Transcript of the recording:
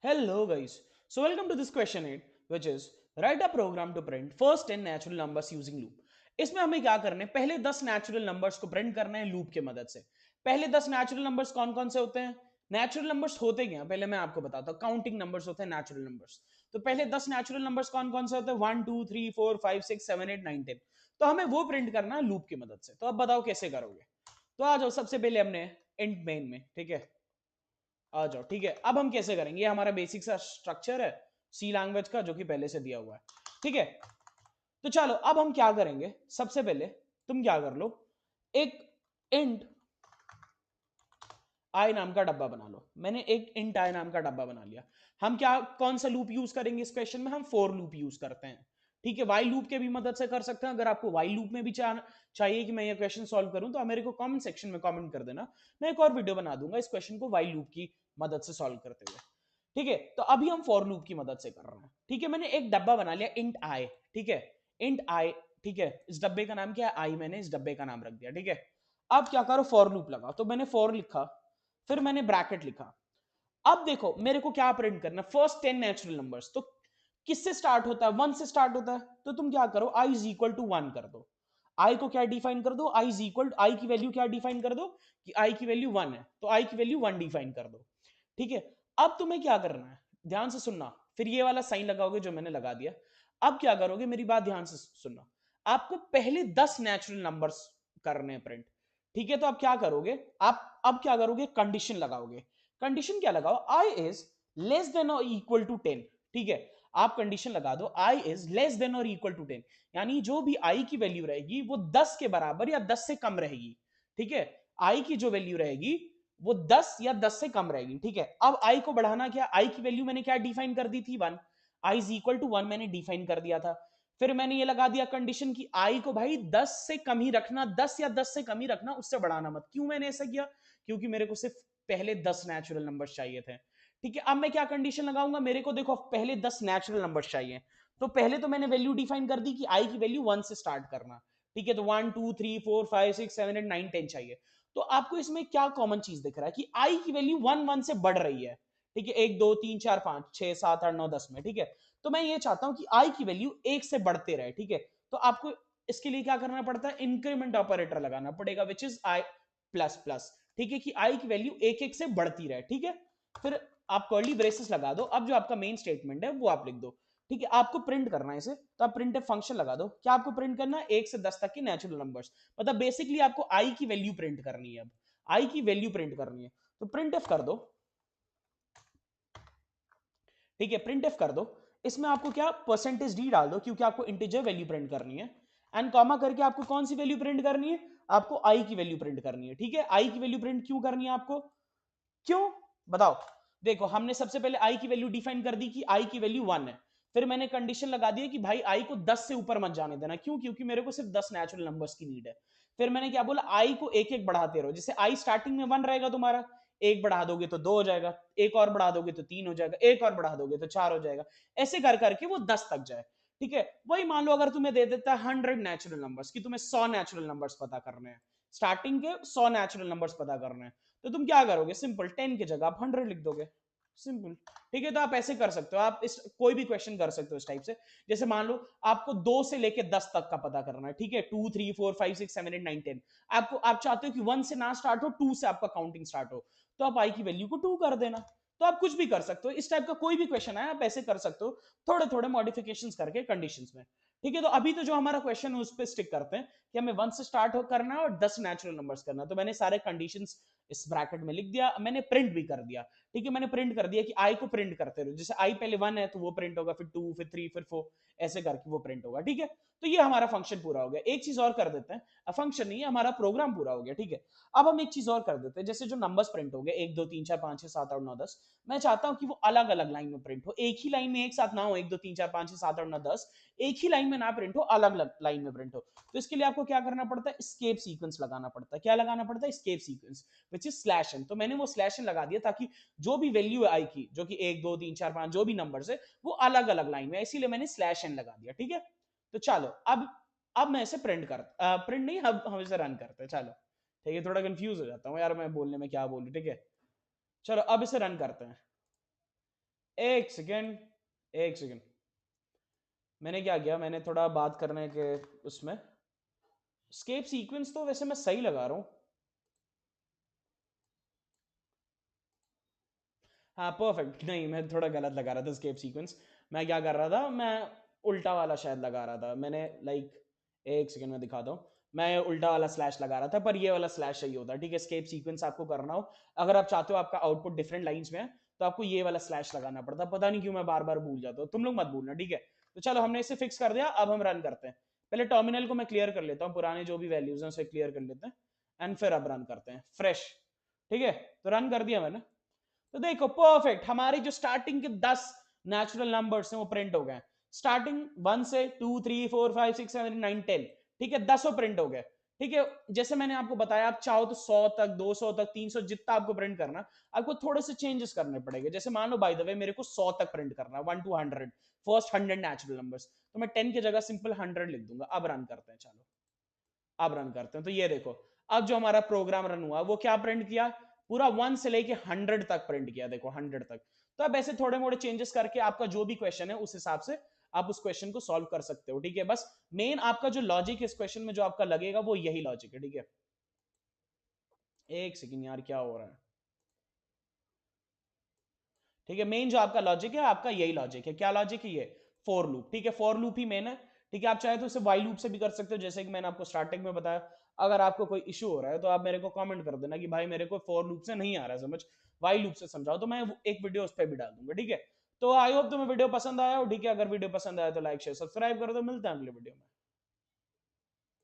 Hello guys. So welcome to this question 8 which is write a program to print first 10 natural numbers using loop. इसमें हमें क्या करना है, पहले 10 natural numbers को प्रिंट करना है लूप की मदद से। पहले 10 नेचुरल नंबर्स कौन कौन से होते हैं? नेचुरल नंबर्स होते क्या, पहले मैं आपको बताता हूँ। काउंटिंग नंबर्स होते हैं नेचुरल नंबर्स। तो पहले 10 नेचुरल नंबर्स कौन कौन से होते हैं? 1 2 3 4 5 6 7 8 9 10। तो हमें वो प्रिंट करना है लूप की मदद से। तो अब बताओ कैसे करोगे? तो आ जाओ, सबसे पहले हमने इंट मेन में, ठीक है, आ जाओ। ठीक है, अब हम कैसे करेंगे? ये हमारा बेसिक सा स्ट्रक्चर है सी लैंग्वेज का, जो कि पहले से दिया हुआ है। ठीक है, तो चलो अब हम क्या करेंगे। सबसे पहले तुम क्या कर लो, एक इंट आई नाम का डब्बा बना लो। मैंने एक इंट आई नाम का डब्बा बना लिया। हम क्या, कौन सा लूप यूज करेंगे इस क्वेश्चन में? हम फॉर लूप यूज करते हैं। ठीक है, वाइल लूप के भी मदद से कर सकते हैं। अगर आपको वाइल लूप में भी चाहिए कि मैं ये क्वेश्चन सॉल्व करूं, तो आप मेरे को कमेंट सेक्शन में कमेंट कर देना। मैं एक और वीडियो बना दूंगा इस क्वेश्चन को वाइल लूप की मदद से सॉल्व करते हुए। ठीक है, तो अभी हम फॉर लूप की मदद से कर रहे हैं। ठीक है, मैंने एक डब्बा बना लिया इंट आई। ठीक है, इंट आई। ठीक है, इस डब्बे का नाम क्या है? आई। मैंने इस डब्बे का नाम रख दिया। ठीक है, अब क्या करो, फॉर लूप लगाओ। तो मैंने फॉर लिखा, फिर मैंने ब्रैकेट लिखा। अब देखो मेरे को क्या प्रिंट करना, फर्स्ट 10 नेचुरल नंबर्स। तो किससे स्टार्ट होता है? 1 से स्टार्ट होता है। तो तुम क्या करो, आई इज इक्वल टू 1 कर दो। आई को क्या डिफाइन कर दो? आई इज इक्वल, आई की वैल्यू क्या डिफाइन कर दो कि आई की वैल्यू 1 है, तो आई की वैल्यू 1 डिफाइन कर दो। ठीक है, अब तुम्हें क्या करना है, ध्यान से सुनना। फिर ये वाला साइन लगाओगे जो मैंने लगा दिया। अब क्या करोगे, मेरी बात ध्यान से सुनना। आपको पहले 10 नेचुरल नंबर्स करने हैं प्रिंट। ठीक है, तो अब क्या करोगे आप? अब क्या करोगे, कंडीशन लगाओगे। कंडीशन क्या लगाओ? आई इज लेस देन और इक्वल टू 10। ठीक है, आप कंडीशन लगा दो आई इज लेस देन और इक्वल टू 10, यानी जो भी आई की वैल्यू रहेगी वो 10 के बराबर या 10 से कम रहेगी। ठीक है, आई की जो वैल्यू रहेगी वो 10 या 10 से कम रहेगी। ठीक है, अब आई को बढ़ाना क्या? आई की वैल्यू मैंने क्या डिफाइन कर दी थी? 1। आई इज इक्वल टू 1 मैंने डिफाइन कर दिया था। फिर मैंने ये लगा दिया कंडीशन की आई को भाई 10 से कम ही रखना, 10 या 10 से कम ही रखना, उससे बढ़ाना मत। क्यों मैंने ऐसा किया? क्योंकि मेरे को सिर्फ पहले 10 नेचुरल नंबर्स चाहिए थे। ठीक है, अब मैं क्या कंडीशन लगाऊंगा? मेरे को देखो पहले 10 नेचुरल नंबर्स चाहिए। तो पहले तो मैंने वैल्यू डिफाइन कर दी कि आई की वैल्यू 1 से स्टार्ट करना। ठीक है, तो 1 2 3 4 5 6 7 8 9 10 चाहिए। तो आपको इसमें क्या कॉमन चीज दिख रहा है कि आई की वैल्यू 1 1 से बढ़ रही है। ठीक है, 1 2 3 4 5 6 7 8 9 10 में। ठीक है, तो मैं ये चाहता हूं कि आई की वैल्यू 1 से बढ़ते रहे। ठीक है, तो आपको इसके लिए क्या करना पड़ता है? इंक्रीमेंट ऑपरेटर लगाना पड़ेगा, which is I plus plus. ठीक है, कि आई की वैल्यू एक एक से बढ़ती रहे। ठीक है, फिर आप कर्ली ब्रेसेस लगा दो। अब जो आपका मेन स्टेटमेंट है वो आप लिख दो। ठीक है, आपको प्रिंट करना है इसे, तो आप प्रिंट फंक्शन लगा दो। क्या आपको प्रिंट करना है? 1 से 10 तक के नेचुरल नंबर्स। मतलब बेसिकली आपको आई की वैल्यू प्रिंट करनी है। अब आई की वैल्यू प्रिंट करनी है, तो प्रिंट एफ कर दो। ठीक है, प्रिंट एफ कर दो। इसमें आपको क्या, परसेंटेज डी डाल दो, क्योंकि आपको इंटीजर वैल्यू प्रिंट करनी है। एंड कॉमा करके आपको कौन सी वैल्यू प्रिंट करनी है? आपको आई की वैल्यू प्रिंट करनी है। ठीक है, आई की वैल्यू प्रिंट क्यों करनी है आपको? क्यों बताओ? देखो हमने सबसे पहले आई की वैल्यू डिफाइन कर दी कि आई की वैल्यू 1 है। फिर मैंने कंडीशन लगा दी कि भाई आई को 10 से ऊपर मत जाने देना। क्यों? क्योंकि मेरे को सिर्फ 10 नेचुरल नंबर्स की नीड है। फिर मैंने क्या बोला? आई को एक एक बढ़ाते रहो। जैसे आई स्टार्टिंग में 1 रहेगा तुम्हारा, एक बढ़ा दोगे तो 2 हो जाएगा, एक और बढ़ा दोगे तो 3 हो जाएगा, एक और बढ़ा दोगे तो 4 हो जाएगा। ऐसे कर करके वो 10 तक जाए। ठीक है, वही मान लो अगर तुम्हें दे देता है 100 नेचुरल नंबर्स, कि तुम्हें 100 नेचुरल नंबर्स पता करने हैं, स्टार्टिंग के 100 नेचुरल नंबर्स पता करने हैं, तो तुम क्या करोगे? सिंपल 10 की जगह आप 100 लिख दोगे। सिंपल। ठीक है, तो आप ऐसे कर सकते हो। आप इस कोई भी क्वेश्चन कर सकते हो इस टाइप से। जैसे मान लो आपको 2 से लेके 10 तक का पता करना है। ठीक है, 2 3 4 5 6 7 8 9 10। आपको, आप चाहते हो कि 1 से ना स्टार्ट हो, 2 से आपका काउंटिंग स्टार्ट हो, तो आप आई की वैल्यू को 2 कर देना। तो आप कुछ भी कर सकते हो। इस टाइप का कोई भी क्वेश्चन है आप ऐसे कर सकते हो, थोड़े थोड़े मॉडिफिकेशंस करके कंडीशंस में। ठीक है, तो अभी तो जो हमारा क्वेश्चन है उस पर स्टिक करते हैं कि हमें 1 से स्टार्ट करना है और 10 नेचुरल नंबर्स करना है। तो मैंने सारे कंडीशंस इस ब्रैकेट में लिख दिया, मैंने प्रिंट भी कर दिया। ठीक है, मैंने प्रिंट कर दिया कि आई को प्रिंट करते रहो। जैसे आई पहले 1 है तो वो प्रिंट होगा, फिर 2 फिर 3 फिर 4, ऐसे करके वो प्रिंट होगा। ठीक है, तो ये हमारा फंक्शन पूरा हो गया। एक चीज और कर देते हैं, फंक्शन नहीं है, हमारा प्रोग्राम पूरा हो गया। ठीक है, अब हम एक चीज और कर देते हैं। जैसे जो नंबर्स प्रिंट हो गए 1 2 3 4 5 6 7 8 9 10, मैं चाहता हूं कि वो अलग अलग लाइन में प्रिंट हो, एक ही लाइन में एक साथ ना हो। 1 2 3 4 5 6 7 8 9 10 एक ही लाइन में ना प्रिंट हो, अलग अलग लाइन में प्रिंट हो। तो इसके लिए आपको क्या करना पड़ता है? स्केप सीक्वेंस लगाना पड़ता है। क्या लगाना पड़ता है? Escape sequence, which is slash N. तो मैंने वो स्लैश एन लगा दिया ताकि जो भी वैल्यू है आई की, जो कि 1 2 3 4 5 जो भी नंबर्स है, वो अलग अलग लाइन में, इसीलिए मैंने स्लैश एन लगा दिया। ठीक है, तो चलो अब मैं इसे प्रिंट नहीं, अब हम इसे रन करते हैं। चलो ठीक है, थोड़ा कंफ्यूज हो जाता हूँ यार मैं बोलने में क्या बोलूं। ठीक है, चलो अब इसे रन करते हैं। एक सेकेंड, एक सेकेंड, मैंने क्या किया, मैंने थोड़ा बात करने के उसमें स्केप सीक्वेंस तो वैसे मैं सही लगा रहा हूँ। हाँ परफेक्ट, नहीं मैं थोड़ा गलत लगा रहा था स्केप सीक्वेंस। मैं क्या कर रहा था, मैं उल्टा वाला शायद लगा रहा था मैंने, लाइक एक सेकंड में दिखाता हूँ। मैं उल्टा वाला स्लैश लगा रहा था, पर ये वाला स्लैश सही होता है, ठीक है। स्केप सीक्वेंस आपको करना हो, अगर आप चाहते हो आपका आउटपुट डिफरेंट लाइंस में है, तो आपको ये वाला स्लैश लगाना पड़ता है। पता नहीं क्यों मैं बार बार भूल जाता हूँ, तुम लोग मत भूलना, ठीक है। तो चलो हमने इसे फिक्स कर दिया, अब हम रन करते हैं। पहले टर्मिनल को मैं क्लियर कर लेता हूँ, पुराने जो भी वैल्यूज हैं उसे क्लियर कर लेते हैं, एंड फिर अब रन करते हैं फ्रेश, ठीक है। तो रन कर दिया मैंने, तो देखो परफेक्ट, हमारे जो स्टार्टिंग के 10 नेचुरल नंबर्स हैं वो प्रिंट हो गए। स्टार्टिंग 1 से 2 3 4 5 6 7 9 10, ठीक है, 10 प्रिंट हो गए, ठीक है। जैसे मैंने आपको बताया, आप चाहो तो 100 तक, 200 तक, 300, जितना आपको प्रिंट करना, आपको थोड़े से चेंजेस करने पड़ेंगे। जैसे मान लो बाय द वे मेरे को 100 तक प्रिंट करना है, 1 to 100, फर्स्ट 100 नेचुरल नंबर्स, तो मैं 10 की जगह सिंपल 100 लिख दूंगा। अब रन करते हैं, चलो अब रन करते हैं। तो ये देखो, अब जो हमारा प्रोग्राम रन हुआ वो क्या प्रिंट किया, पूरा 1 से लेके 100 तक प्रिंट किया, देखो 100 तक। तो अब ऐसे थोड़े मोड़े चेंजेस करके आपका जो भी क्वेश्चन है उस हिसाब से आप उस क्वेश्चन को सॉल्व कर सकते हो, ठीक है। बस मेन आपका जो लॉजिक है इस क्वेश्चन में जो आपका लगेगा वो यही लॉजिक है, ठीक है। एक सेकंड यार, क्या हो रहा है, ठीक है। मेन जो आपका लॉजिक है, आपका यही लॉजिक है। क्या लॉजिक है ये, फॉर लूप, ठीक है। फॉर लूप ही मेन है, ठीक है। आप चाहे तो इसे वाई लूप से भी कर सकते हो, जैसे कि मैंने आपको स्टार्टिंग में बताया। अगर आपको कोई इशू हो रहा है तो आप मेरे को कमेंट कर देना कि भाई मेरे को फॉर लूप से नहीं आ रहा है समझ, वाई लूप से समझाओ, तो मैं एक वीडियो उस पर भी डाल दूंगा, ठीक है। तो आई होप तुम्हें वीडियो पसंद आया हो, ठीक है। अगर वीडियो पसंद आया तो लाइक शेयर सब्सक्राइब कर दो, मिलते हैं अगले वीडियो में।